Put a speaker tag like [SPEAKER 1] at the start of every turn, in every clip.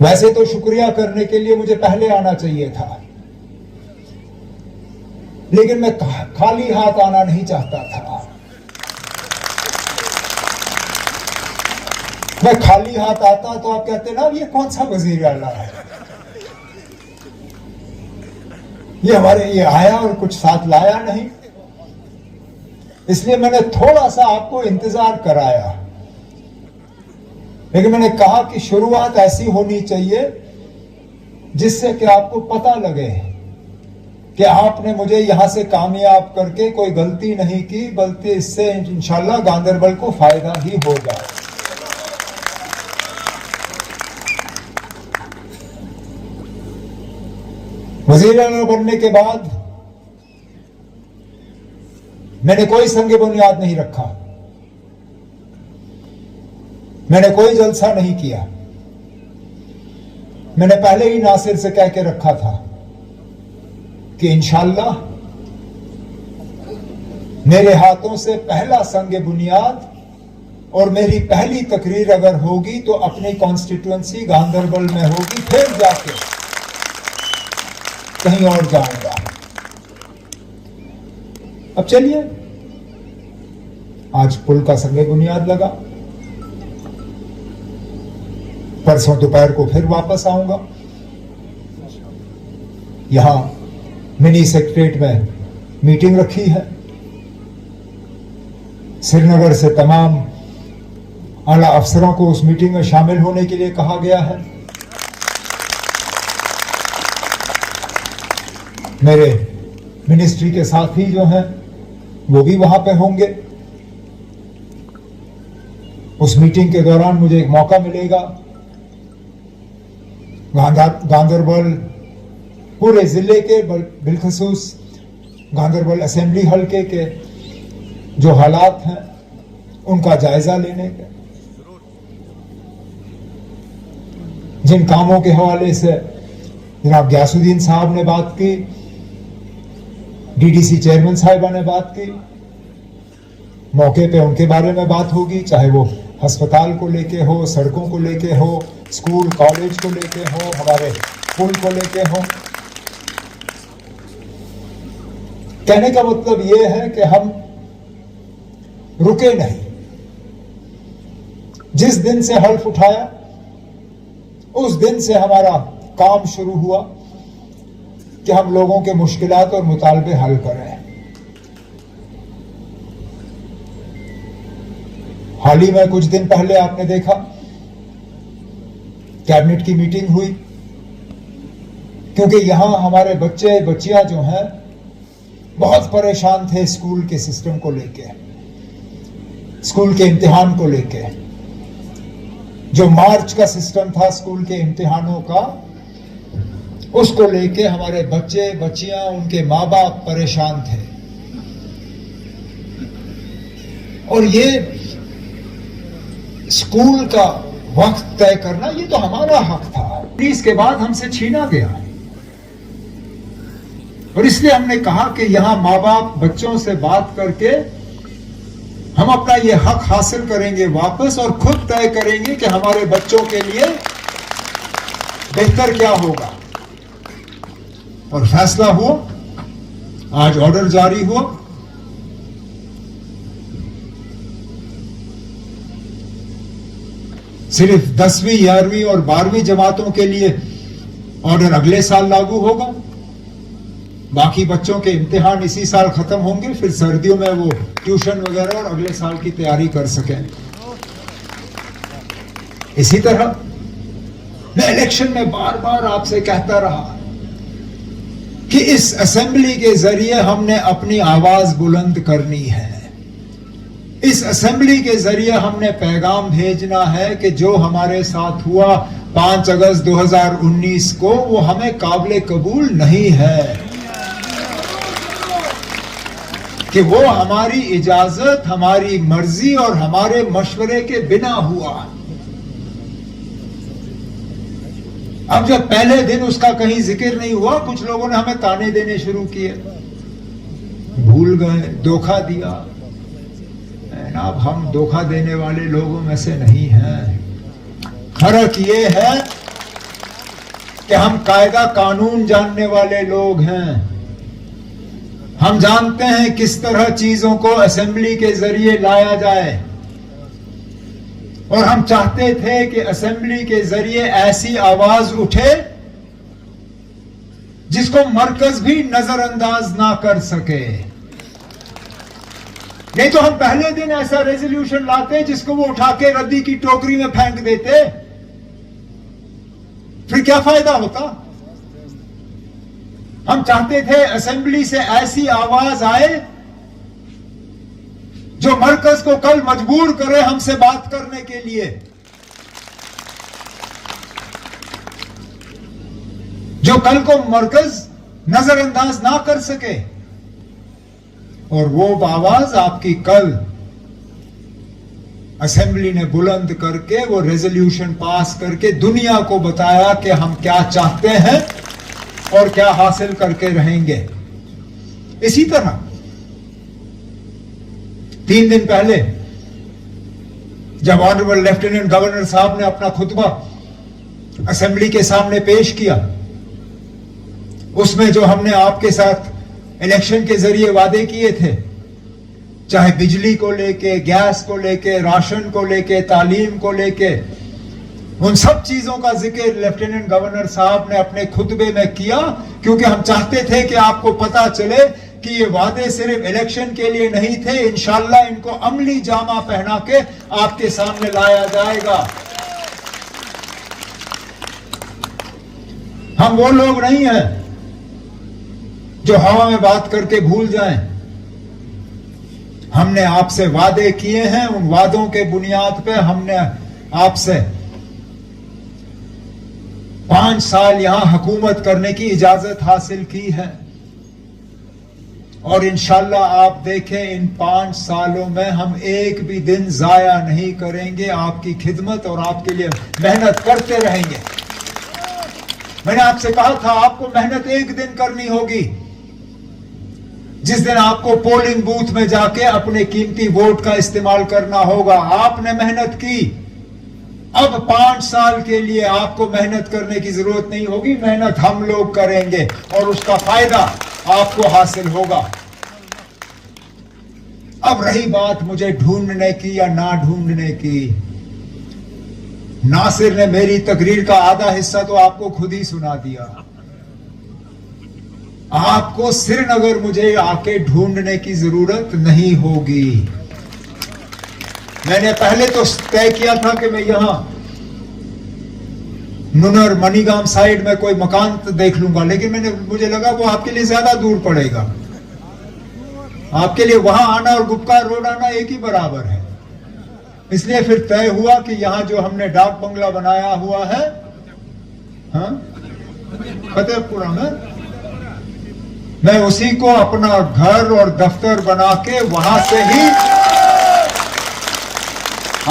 [SPEAKER 1] वैसे तो शुक्रिया करने के लिए मुझे पहले आना चाहिए था, लेकिन मैं खाली हाथ आना नहीं चाहता था। मैं खाली हाथ आता तो आप कहते ना ये कौन सा वजीर आला है, ये आया और कुछ साथ लाया नहीं। इसलिए मैंने थोड़ा सा आपको इंतजार कराया, लेकिन मैंने कहा कि शुरुआत ऐसी होनी चाहिए जिससे कि आपको पता लगे कि आपने मुझे यहां से कामयाब करके कोई गलती नहीं की, बल्कि इससे इंशाल्लाह गांदरबल को फायदा ही होगा। वजीर आला बनने के बाद मैंने कोई संग बुनियाद नहीं रखा, मैंने कोई जलसा नहीं किया। मैंने पहले ही नासिर से कह के रखा था कि इंशाल्लाह मेरे हाथों से पहला संग बुनियाद और मेरी पहली तकरीर अगर होगी तो अपनी कॉन्स्टिट्यूएंसी गांदरबल में होगी, फिर जाके कहीं और जाऊंगा। अब चलिए, आज पुल का संग बुनियाद लगा, परसों दोपहर को फिर वापस आऊंगा। यहां मिनी सेक्रेटरीट में मीटिंग रखी है, श्रीनगर से तमाम आला अफसरों को उस मीटिंग में शामिल होने के लिए कहा गया है। मेरे मिनिस्ट्री के साथी जो हैं वो भी वहां पे होंगे। उस मीटिंग के दौरान मुझे एक मौका मिलेगा गांदरबल पूरे जिले के, बिलखसूस गांदरबल असेंबली हलके के जो हालात हैं उनका जायजा लेने का। जिन कामों के हवाले से जनाब गयासुद्दीन साहब ने बात की, डीडीसी चेयरमैन साहिबा ने बात की, मौके पे उनके बारे में बात होगी, चाहे वो अस्पताल को लेके हो, सड़कों को लेके हो, स्कूल कॉलेज को लेके हो, हमारे पुल को लेके हो। कहने का मतलब ये है कि हम रुके नहीं। जिस दिन से हल्फ उठाया उस दिन से हमारा काम शुरू हुआ कि हम लोगों के मुश्किलात और मुतालबे हल कर रहे हैं। हाल ही में कुछ दिन पहले आपने देखा कैबिनेट की मीटिंग हुई, क्योंकि यहां हमारे बच्चे बच्चियां जो हैं बहुत परेशान थे स्कूल के सिस्टम को लेके, स्कूल के इम्तिहान को लेके। जो मार्च का सिस्टम था स्कूल के इम्तिहानों का, उसको लेके हमारे बच्चे बच्चियां, उनके माँ बाप परेशान थे। और ये स्कूल का वक्त तय करना ये तो हमारा हक था, इसके बाद हमसे छीना गया। और इसलिए हमने कहा कि यहां माँ बाप बच्चों से बात करके हम अपना ये हक हासिल करेंगे वापस, और खुद तय करेंगे कि हमारे बच्चों के लिए बेहतर क्या होगा। और फैसला हुआ, आज ऑर्डर जारी हुआ। सिर्फ 10वीं 11वीं और 12वीं जमातों के लिए ऑर्डर अगले साल लागू होगा। बाकी बच्चों के इम्तिहान इसी साल खत्म होंगे, फिर सर्दियों में वो ट्यूशन वगैरह और अगले साल की तैयारी कर सकें। इसी तरह मैं इलेक्शन में बार बार आपसे कहता रहा कि इस असेंबली के जरिए हमने अपनी आवाज बुलंद करनी है। इस असेंबली के जरिए हमने पैगाम भेजना है कि जो हमारे साथ हुआ 5 अगस्त 2019 को, वो हमें काबिल कबूल नहीं है, कि वो हमारी इजाजत, हमारी मर्जी और हमारे मशवरे के बिना हुआ। अब जब पहले दिन उसका कहीं जिक्र नहीं हुआ, कुछ लोगों ने हमें ताने देने शुरू किए, भूल गए, धोखा दिया। अब हम धोखा देने वाले लोगों में से नहीं हैं। फर्क ये है कि हम कायदा कानून जानने वाले लोग हैं। हम जानते हैं किस तरह चीजों को असेंबली के जरिए लाया जाए, और हम चाहते थे कि असेंबली के जरिए ऐसी आवाज उठे जिसको मरकज भी नजरअंदाज ना कर सके। नहीं तो हम पहले दिन ऐसा रेजोल्यूशन लाते जिसको वो उठा के रद्दी की टोकरी में फेंक देते, फिर क्या फायदा होता। हम चाहते थे असेंबली से ऐसी आवाज आए जो मरकज को कल मजबूर करे हमसे बात करने के लिए, जो कल को मरकज नजरअंदाज ना कर सके। और वो आवाज आपकी कल असेंबली ने बुलंद करके वो रेजोल्यूशन पास करके दुनिया को बताया कि हम क्या चाहते हैं और क्या हासिल करके रहेंगे। इसी तरह 3 दिन पहले जब ऑनरेबल लेफ्टिनेंट गवर्नर साहब ने अपना खुतबा असेंबली के सामने पेश किया, उसमें जो हमने आपके साथ इलेक्शन के जरिए वादे किए थे, चाहे बिजली को लेके, गैस को लेके, राशन को लेके, तालीम को लेके, उन सब चीजों का जिक्र लेफ्टिनेंट गवर्नर साहब ने अपने खुतबे में किया, क्योंकि हम चाहते थे कि आपको पता चले कि ये वादे सिर्फ इलेक्शन के लिए नहीं थे। इंशाल्लाह इनको अमली जामा पहना के आपके सामने लाया जाएगा। हम वो लोग नहीं हैं जो हवा में बात करके भूल जाएं। हमने आपसे वादे किए हैं, उन वादों के बुनियाद पे हमने आपसे 5 साल यहां हुकूमत करने की इजाजत हासिल की है, और इंशाल्लाह आप देखें इन 5 सालों में हम एक भी दिन जाया नहीं करेंगे। आपकी खिदमत और आपके लिए मेहनत करते रहेंगे। मैंने आपसे कहा था आपको मेहनत एक दिन करनी होगी, जिस दिन आपको पोलिंग बूथ में जाके अपने कीमती वोट का इस्तेमाल करना होगा। आपने मेहनत की, अब 5 साल के लिए आपको मेहनत करने की जरूरत नहीं होगी। मेहनत हम लोग करेंगे और उसका फायदा आपको हासिल होगा। अब रही बात मुझे ढूंढने की या ना ढूंढने की, नासिर ने मेरी तकरीर का आधा हिस्सा तो आपको खुद ही सुना दिया। आपको श्रीनगर मुझे आके ढूंढने की जरूरत नहीं होगी। मैंने पहले तो तय किया था कि मैं यहां नुनर मनीगाम साइड में कोई मकान देख लूंगा, लेकिन मुझे लगा वो आपके लिए ज्यादा दूर पड़ेगा। आपके लिए वहां आना और गुपकार रोड आना एक ही बराबर है। इसलिए फिर तय हुआ कि यहां जो हमने डाक बंगला बनाया हुआ है, हाँ, फतेहपुरा में, मैं उसी को अपना घर और दफ्तर बना के वहां से ही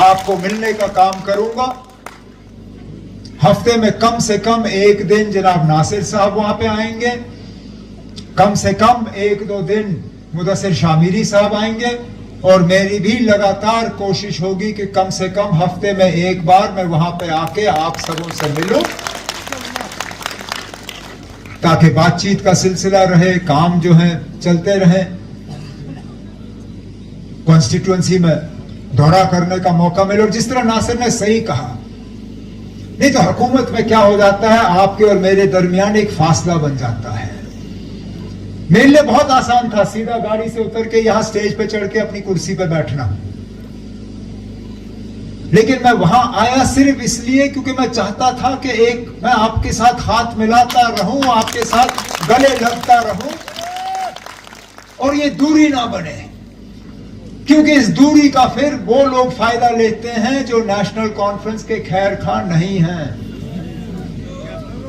[SPEAKER 1] आपको मिलने का काम करूंगा। हफ्ते में कम से कम एक दिन जनाब नासिर साहब वहां पे आएंगे, कम से कम 1-2 दिन मुदस्सिर शामिरी साहब आएंगे, और मेरी भी लगातार कोशिश होगी कि कम से कम हफ्ते में एक बार मैं वहां पे आके आप सबों से मिलूं, ताकि बातचीत का सिलसिला रहे, काम जो है चलते रहे, कॉन्स्टिट्यूएंसी में दौरा करने का मौका मिले। और जिस तरह नासिर ने सही कहा, नहीं तो हुकूमत में क्या हो जाता है, आपके और मेरे दरमियान एक फासला बन जाता है। मेरे लिए बहुत आसान था सीधा गाड़ी से उतर के यहां स्टेज पे चढ़ के अपनी कुर्सी पे बैठना, लेकिन मैं वहां आया सिर्फ इसलिए क्योंकि मैं चाहता था कि मैं आपके साथ हाथ मिलाता रहूं, आपके साथ गले लगता रहूं, और ये दूरी ना बने, क्योंकि इस दूरी का फिर वो लोग फायदा लेते हैं जो नेशनल कॉन्फ्रेंस के खैर खां नहीं हैं,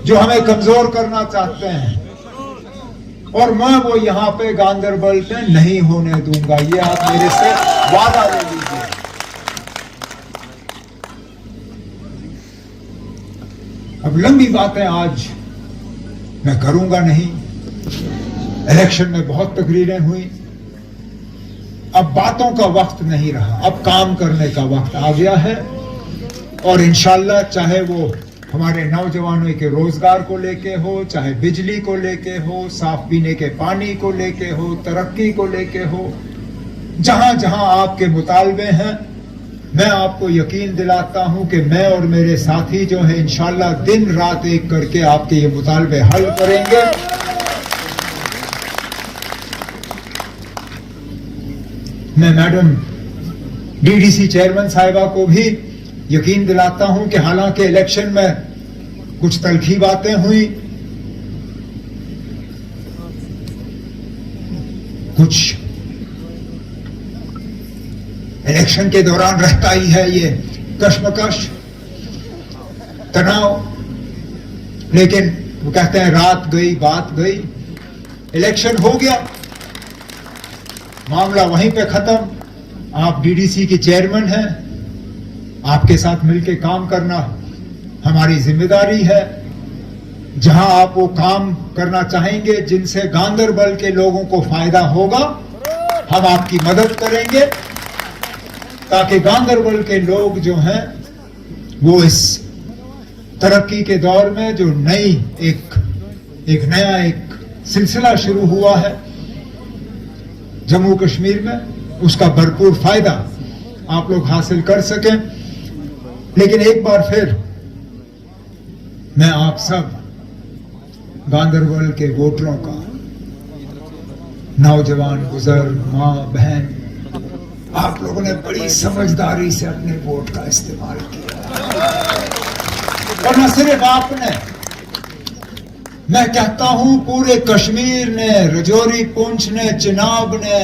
[SPEAKER 1] जो हमें कमजोर करना चाहते हैं, और मैं वो यहां पे गांदरबल में नहीं होने दूंगा। ये आप मेरे से वादा ले लीजिए। अब लंबी बातें आज मैं करूंगा नहीं। इलेक्शन में बहुत तकरीरें हुई, अब बातों का वक्त नहीं रहा, अब काम करने का वक्त आ गया है। और इंशाल्लाह चाहे वो हमारे नौजवानों के रोजगार को लेके हो, चाहे बिजली को लेके हो, साफ पीने के पानी को लेके हो, तरक्की को लेके हो, जहां जहां आपके मुतालबे हैं, मैं आपको यकीन दिलाता हूं कि मैं और मेरे साथी जो है इंशाल्लाह दिन रात एक करके आपके ये मुतालबे हल करेंगे। मैं मैडम डीडीसी चेयरमैन साहिबा को भी यकीन दिलाता हूं कि हालांकि इलेक्शन में कुछ तलखी बातें हुई, कुछ इलेक्शन के दौरान रहता ही है ये कश्मकश, तनाव, लेकिन वो कहते हैं रात गई बात गई, इलेक्शन हो गया, मामला वहीं पे खत्म। आप डीडीसी के चेयरमैन हैं, आपके साथ मिलकर काम करना हमारी जिम्मेदारी है। जहां आप वो काम करना चाहेंगे जिनसे गांदरबल के लोगों को फायदा होगा, हम आपकी मदद करेंगे ताकि गांदरबल के लोग जो हैं वो इस तरक्की के दौर में जो नई एक नया सिलसिला शुरू हुआ है जम्मू कश्मीर में, उसका भरपूर फायदा आप लोग हासिल कर सकें। लेकिन एक बार फिर मैं आप सब गांदरबल के वोटरों का, नौजवान, बुजुर्ग, मां, बहन, आप लोगों ने बड़ी समझदारी से अपने वोट का इस्तेमाल किया। और न सिर्फ आपने, मैं कहता हूं पूरे कश्मीर ने, रजौरी, पुंछ ने, चिनाब ने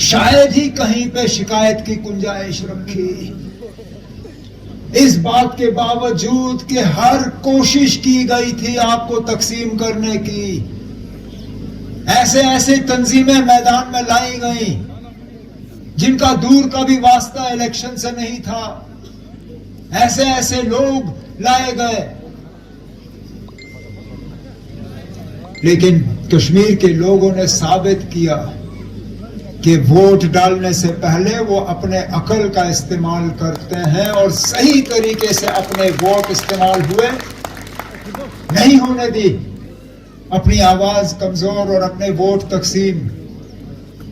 [SPEAKER 1] शायद ही कहीं पे शिकायत की गुंजाइश रखी। इस बात के बावजूद कि हर कोशिश की गई थी आपको तकसीम करने की, ऐसे ऐसे तंजीमें मैदान में लाई गई जिनका दूर का भी वास्ता इलेक्शन से नहीं था, ऐसे ऐसे लोग लाए गए, लेकिन कश्मीर के लोगों ने साबित किया कि वोट डालने से पहले वो अपने अकल का इस्तेमाल करते हैं और सही तरीके से अपने वोट इस्तेमाल हुए, नहीं होने दी अपनी आवाज कमजोर और अपने वोट तकसीम।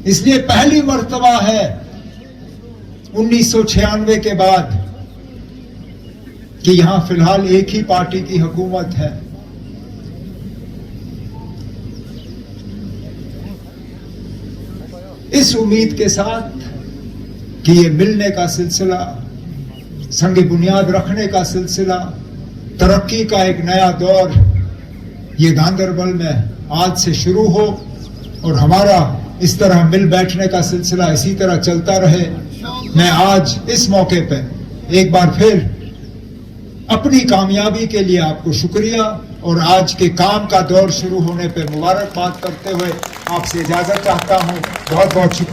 [SPEAKER 1] इसलिए पहली मर्तबा है 1996 के बाद कि यहां फिलहाल एक ही पार्टी की हुकूमत है। इस उम्मीद के साथ कि ये मिलने का सिलसिला, संग बुनियाद रखने का सिलसिला, तरक्की का एक नया दौर ये गांदरबल में आज से शुरू हो और हमारा इस तरह मिल बैठने का सिलसिला इसी तरह चलता रहे। मैं आज इस मौके पे एक बार फिर अपनी कामयाबी के लिए आपको शुक्रिया और आज के काम का दौर शुरू होने पे मुबारकबाद करते हुए आपसे इजाजत चाहता हूं। बहुत बहुत शुक्रिया।